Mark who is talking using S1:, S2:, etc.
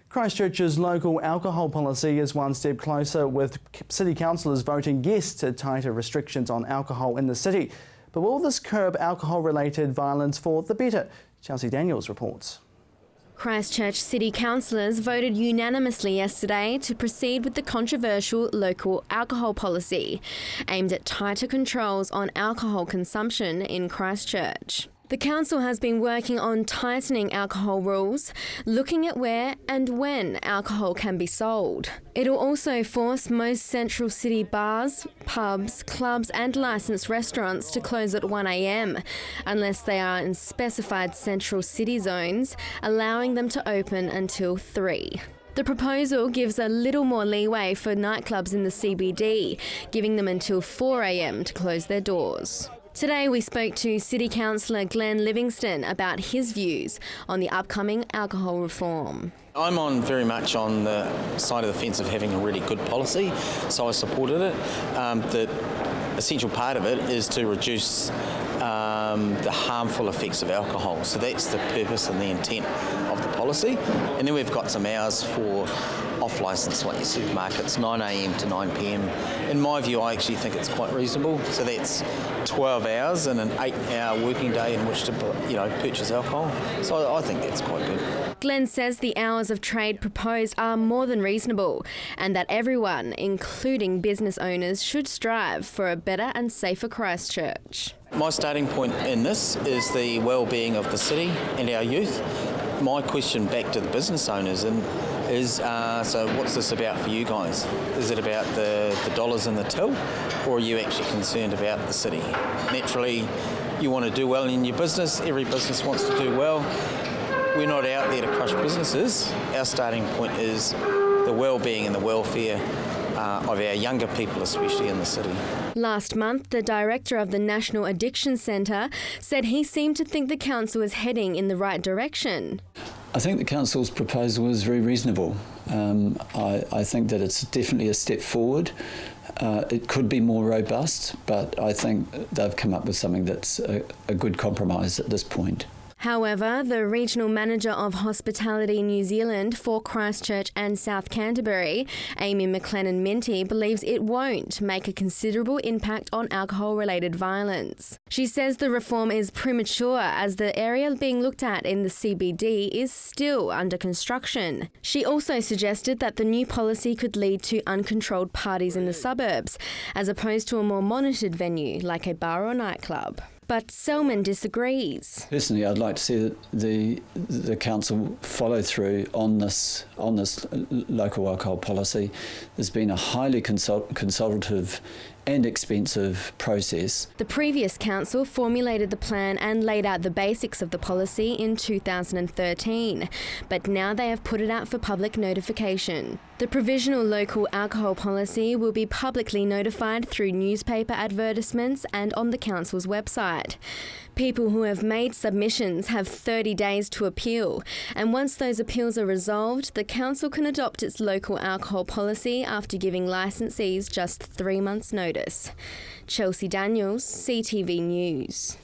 S1: Christchurch's local alcohol policy is one step closer, with city councillors voting yes to tighter restrictions on alcohol in the city. But will this curb alcohol-related violence for the better? Chelsea Daniels reports.
S2: Christchurch city councillors voted unanimously yesterday to proceed with the controversial local alcohol policy, aimed at tighter controls on alcohol consumption in Christchurch. The council has been working on tightening alcohol rules, looking at where and when alcohol can be sold. It'll also force most central city bars, pubs, clubs and licensed restaurants to close at 1 a.m, unless they are in specified central city zones, allowing them to open until 3. The proposal gives a little more leeway for nightclubs in the CBD, giving them until 4 a.m. to close their doors. Today we spoke to City Councillor Glenn Livingston about his views on the upcoming alcohol reform.
S3: I'm very much on the side of the fence of having a really good policy, so I supported it. The essential part of it is to reduce the harmful effects of alcohol. So that's the purpose and the intent of the policy. And then we've got some hours for off-licence, like your supermarkets, 9 a.m. to 9 p.m. In my view, I actually think it's quite reasonable. So that's 12 hours and an 8-hour working day in which to purchase alcohol. So I think that's quite good.
S2: Glenn says the hours of trade proposed are more than reasonable, and that everyone, including business owners, should strive for a better and safer Christchurch.
S3: My starting point in this is the well-being of the city and our youth. My question back to the business owners is, so what's this about for you guys? Is it about the dollars in the till, or are you actually concerned about the city? Naturally, you want to do well in your business. Every business wants to do well. We're not out there to crush businesses. Our starting point is the well-being and the welfare of our younger people, especially in the city.
S2: Last month, the director of the National Addiction Centre said he seemed to think the council is heading in the right direction.
S4: I think the council's proposal is very reasonable. I think that it's definitely a step forward. It could be more robust, but I think they've come up with something that's a good compromise at this point.
S2: However, the Regional Manager of Hospitality New Zealand for Christchurch and South Canterbury, Amy McLennan-Minty, believes it won't make a considerable impact on alcohol-related violence. She says the reform is premature as the area being looked at in the CBD is still under construction. She also suggested that the new policy could lead to uncontrolled parties in the suburbs, as opposed to a more monitored venue like a bar or nightclub. But Selman disagrees.
S4: Personally, I'd like to see that the council follow through on this local alcohol policy. There's been a highly consultative and expensive process.
S2: The previous council formulated the plan and laid out the basics of the policy in 2013, but now they have put it out for public notification. The provisional local alcohol policy will be publicly notified through newspaper advertisements and on the council's website. People who have made submissions have 30 days to appeal, and once those appeals are resolved, the council can adopt its local alcohol policy after giving licensees just 3 months' notice. Chelsea Daniels, CTV News.